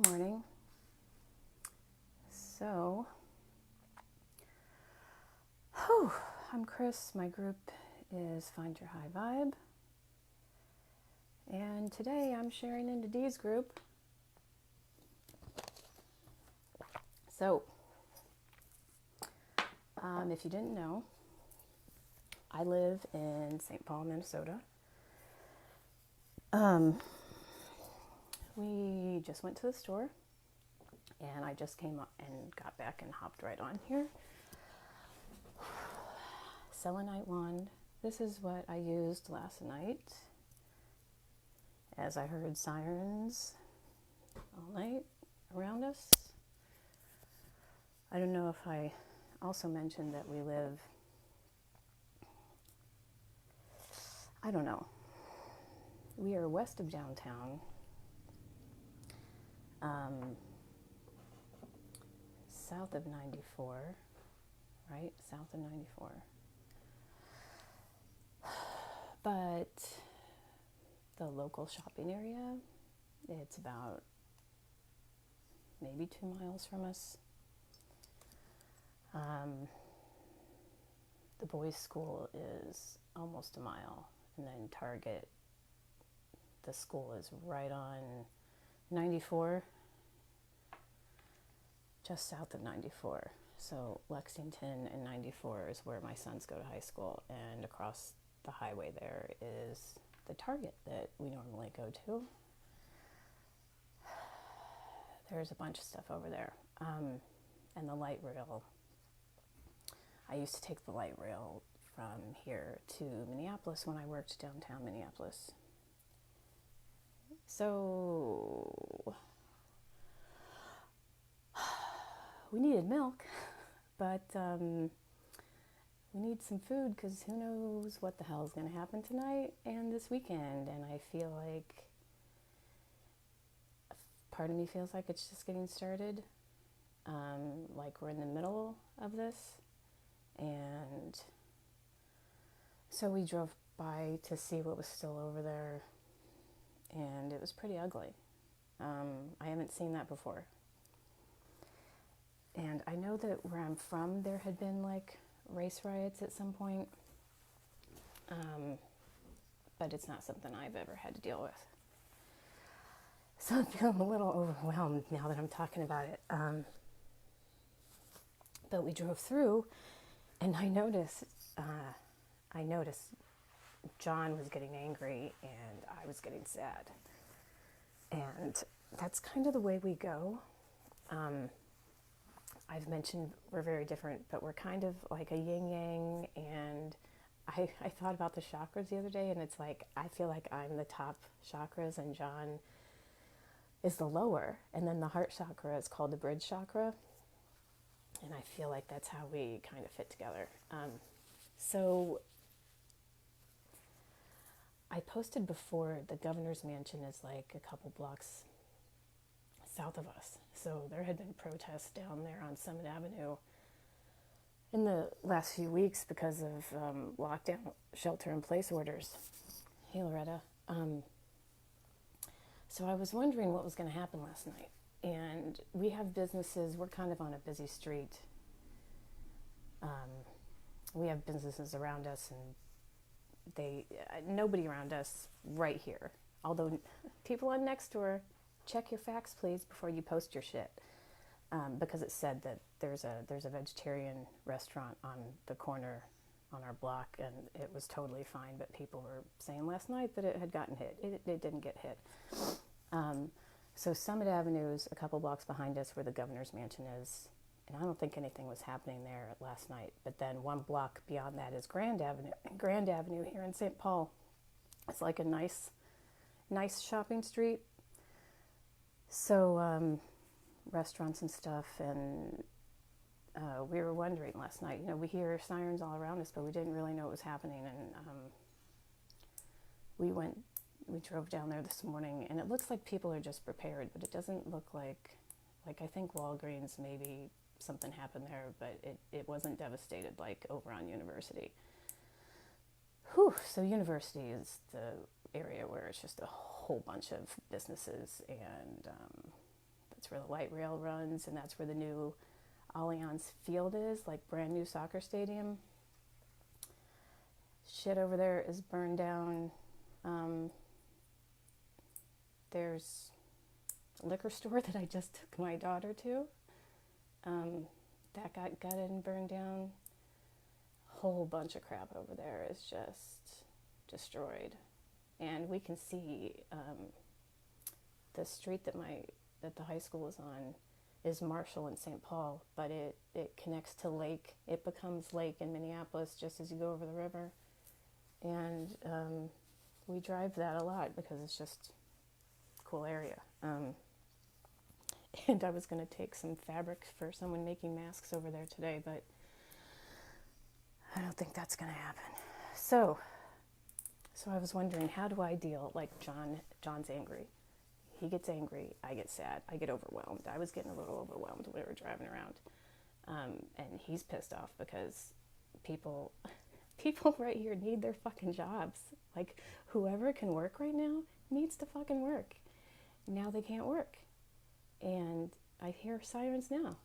Good morning. So, I'm Chris. My group is Find Your High Vibe. And today I'm sharing into Dee's group. So, if you didn't know, I live in St. Paul, Minnesota. We just went to the store, and I just came up and got back and hopped right on here. Selenite wand. This is what I used last night as I heard sirens all night around us. I don't know if I also mentioned that we live, we are west of downtown, south of 94, right? South of 94. But the local shopping area, it's about maybe 2 miles from us. The boys' school is almost a mile, and then Target, the school is right on 94, just south of 94. So Lexington and 94 is where my sons go to high school, and across the highway there is the Target that we normally go to. There's a bunch of stuff over there. And the light rail. I used to take the light rail from here to Minneapolis when I worked downtown Minneapolis. So we needed milk, but we need some food because who knows what the hell is going to happen tonight and this weekend. And I feel like part of me feels like it's just getting started, like we're in the middle of this. And so we drove by to see what was still over there, and it was pretty ugly. I haven't seen that before. And I know that where I'm from, there had been like race riots at some point, but it's not something I've ever had to deal with. So I'm feeling a little overwhelmed now that I'm talking about it. But we drove through, and I noticed John was getting angry, and I was getting sad. And that's kind of the way we go. I've mentioned we're very different, but we're kind of like a yin-yang, and I thought about the chakras the other day, and it's like I feel like I'm the top chakras, and John is the lower, and then the heart chakra is called the bridge chakra, and I feel like that's how we kind of fit together. So I posted before, the governor's mansion is like a couple blocks south of us. So there had been protests down there on Summit Avenue in the last few weeks because of lockdown, shelter-in-place orders. Hey, Loretta. So I was wondering what was going to happen last night. And we have businesses, we're kind of on a busy street. We have businesses around us, and nobody around us right here. Although people on next door, check your facts, please, before you post your shit. Because it said that there's a vegetarian restaurant on the corner on our block, and it was totally fine, but people were saying last night that it had gotten hit. It didn't get hit. So Summit Avenue is a couple blocks behind us where the governor's mansion is, and I don't think anything was happening there last night. But then one block beyond that is Grand Avenue here in St. Paul. It's like a nice shopping street. So restaurants and stuff, and we were wondering last night, we hear sirens all around us, but we didn't really know what was happening. And we drove down there this morning, and it looks like people are just prepared, but it doesn't look like I think Walgreens, maybe something happened there, but it wasn't devastated like over on University. So University is the area where it's just a whole bunch of businesses, and That's where the light rail runs, and that's where the new Allianz Field is, like brand new soccer stadium. Shit over there is burned down. There's a liquor store that I just took my daughter to. That got gutted and burned down. Whole bunch of crap over there is just destroyed. And we can see the street that the high school is on is Marshall and St. Paul, but it connects to Lake. It becomes Lake in Minneapolis just as you go over the river. And we drive that a lot because it's just a cool area. And I was going to take some fabric for someone making masks over there today, but I don't think that's going to happen. So I was wondering, how do I deal? Like John's angry. He gets angry. I get sad. I get overwhelmed. I was getting a little overwhelmed when we were driving around. And he's pissed off because people right here need their fucking jobs. Like, whoever can work right now needs to fucking work. Now they can't work. And I hear sirens now.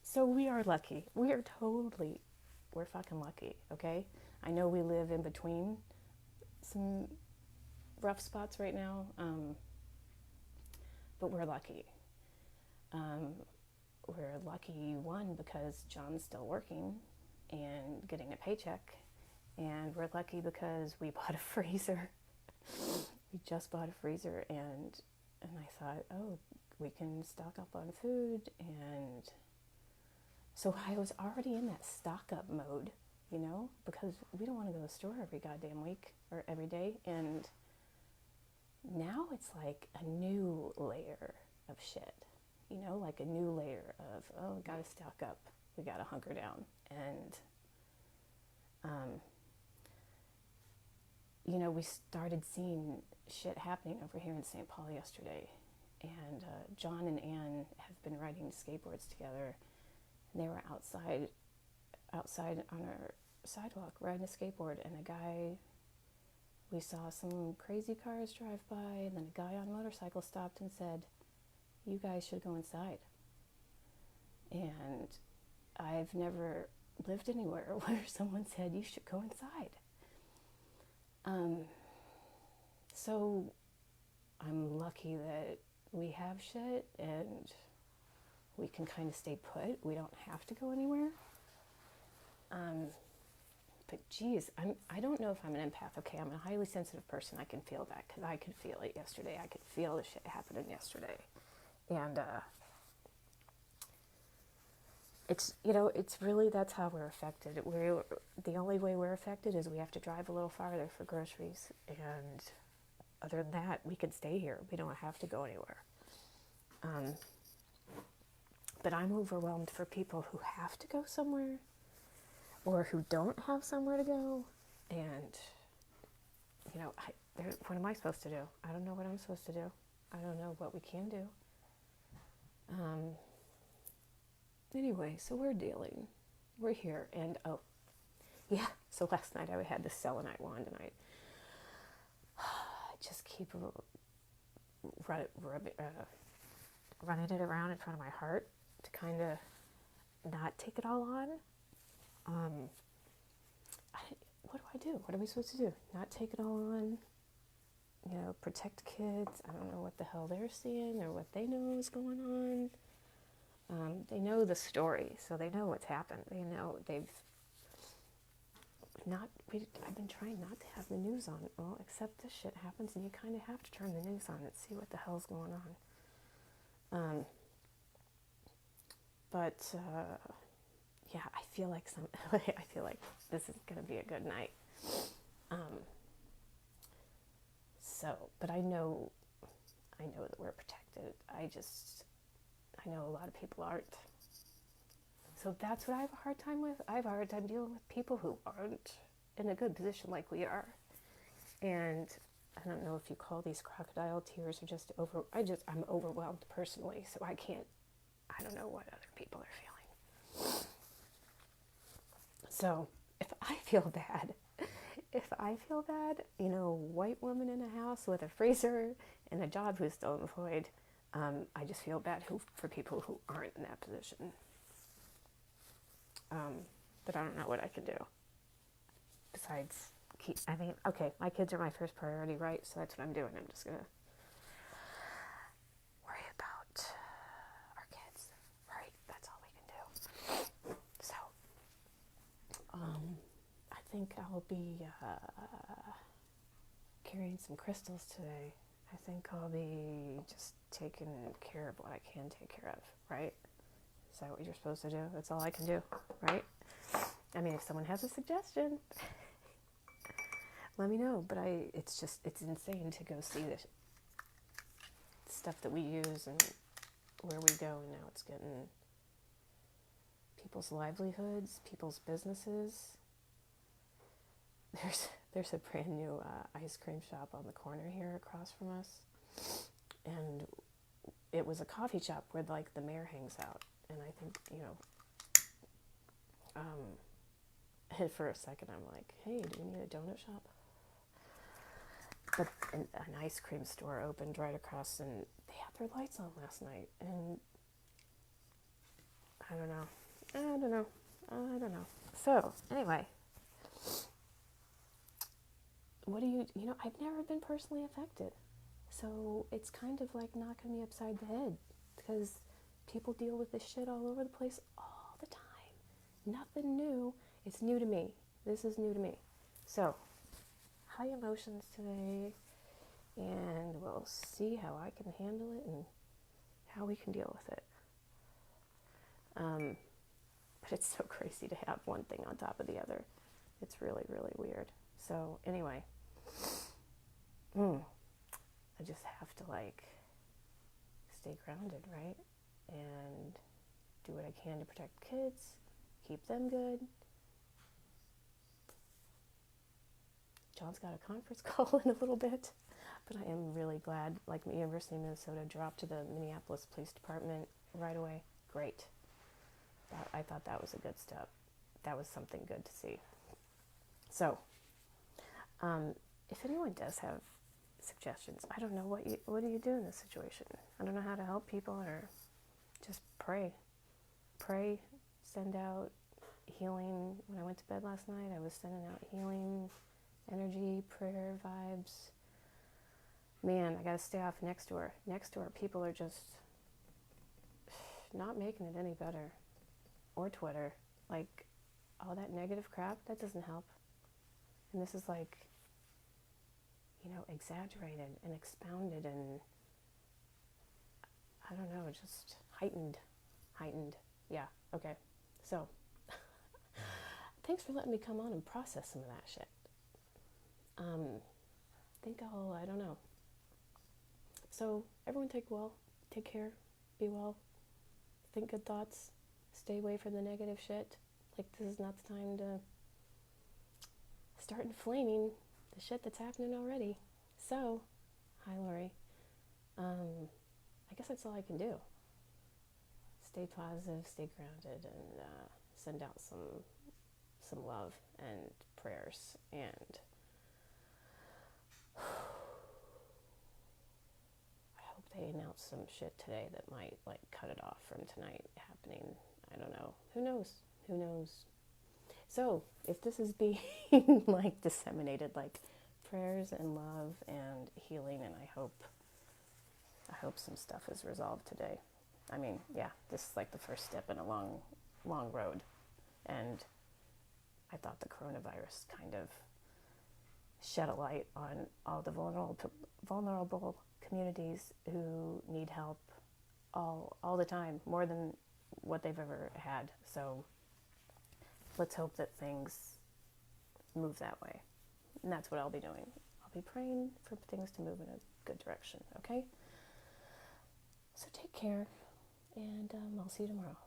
So we are lucky. We're fucking lucky, okay? I know we live in between some rough spots right now, but we're lucky. We're lucky, one, because John's still working and getting a paycheck, and we're lucky because we bought a freezer. We just bought a freezer, and I thought, oh, we can stock up on food, and so I was already in that stock up mode, you know, because we don't want to go to the store every goddamn week or every day, and now it's like a new layer of shit, you know, like a new layer of, oh, gotta stock up, we gotta hunker down, and you know, we started seeing shit happening over here in St. Paul yesterday, and John and Ann have been riding skateboards together, and they were outside on our sidewalk riding a skateboard, and we saw some crazy cars drive by, and then a guy on a motorcycle stopped and said, you guys should go inside. And I've never lived anywhere where someone said you should go inside. So I'm lucky that we have shit and we can kind of stay put. We don't have to go anywhere. But geez, I don't know if I'm an empath. Okay, I'm a highly sensitive person. I can feel that because I could feel it yesterday. I could feel the shit happening yesterday. And it's, you know, it's really, that's how we're affected. The only way we're affected is we have to drive a little farther for groceries. And other than that, we can stay here. We don't have to go anywhere. But I'm overwhelmed for people who have to go somewhere or who don't have somewhere to go. And, you know, what am I supposed to do? I don't know what I'm supposed to do. I don't know what we can do. Anyway, so we're dealing. We're here. And, oh, yeah, so last night I had this selenite wand, and I just keep running it around in front of my heart to kind of not take it all on. What do? What are we supposed to do? Not take it all on? You know, protect kids. I don't know what the hell they're seeing or what they know is going on. They know the story, so they know what's happened. They know I've been trying not to have the news on. Well, except this shit happens, and you kind of have to turn the news on and see what the hell's going on. Yeah, I feel like this is gonna be a good night. But I know that we're protected. I know a lot of people aren't. So that's what I have a hard time with. I have a hard time dealing with people who aren't in a good position like we are. And I don't know if you call these crocodile tears or just I'm overwhelmed personally, so I don't know what other people are feeling. So if I feel bad, if I feel bad, white woman in a house with a freezer and a job who's still employed, I just feel bad for people who aren't in that position. But I don't know what I can do. Besides, okay, my kids are my first priority, right? So that's what I'm doing. I'm just going to worry about our kids, right? That's all we can do. So, I think I'll be carrying some crystals today. I think I'll be just taking care of what I can take care of, right? Is that what you're supposed to do? That's all I can do, right? I mean, if someone has a suggestion, let me know. But it's insane to go see the stuff that we use and where we go. And now it's getting people's livelihoods, people's businesses. There's a brand new ice cream shop on the corner here across from us. And it was a coffee shop where, like, the mayor hangs out. And I think, and for a second I'm like, hey, do we need a donut shop? But an ice cream store opened right across, and they had their lights on last night. And I don't know. So, anyway, I've never been personally affected. So it's kind of like knocking me upside the head, because people deal with this shit all over the place all the time. Nothing new. It's new to me. This is new to me. So, high emotions today, and we'll see how I can handle it and how we can deal with it. But it's so crazy to have one thing on top of the other. It's really, really weird. So, anyway, I just have to, stay grounded, right? And do what I can to protect kids, keep them good. John's got a conference call in a little bit, but I am really glad, the University of Minnesota dropped to the Minneapolis Police Department right away. Great. I thought that was a good step. That was something good to see. So, if anyone does have suggestions, I don't know what do you do in this situation? I don't know how to help people, or just pray, send out healing. When I went to bed last night, I was sending out healing energy, prayer vibes. Man, I gotta stay off Nextdoor. People are just not making it any better. Or Twitter. All that negative crap, that doesn't help. And this is exaggerated and expounded and, I don't know, just heightened. Yeah, okay. So, thanks for letting me come on and process some of that shit. I don't know. So, everyone take care, be well, think good thoughts, stay away from the negative shit. This is not the time to start inflaming the shit that's happening already. So, hi Lori. I guess that's all I can do. Stay positive, stay grounded, and send out some love and prayers. And I hope they announce some shit today that might cut it off from tonight happening. I don't know. Who knows? So, if this is being disseminated, prayers and love and healing, and I hope some stuff is resolved today. I mean, yeah, this is the first step in a long, long road. And I thought the coronavirus kind of shed a light on all the vulnerable communities who need help all the time, more than what they've ever had. So let's hope that things move that way. And that's what I'll be doing. I'll be praying for things to move in a good direction, okay? So take care, and I'll see you tomorrow.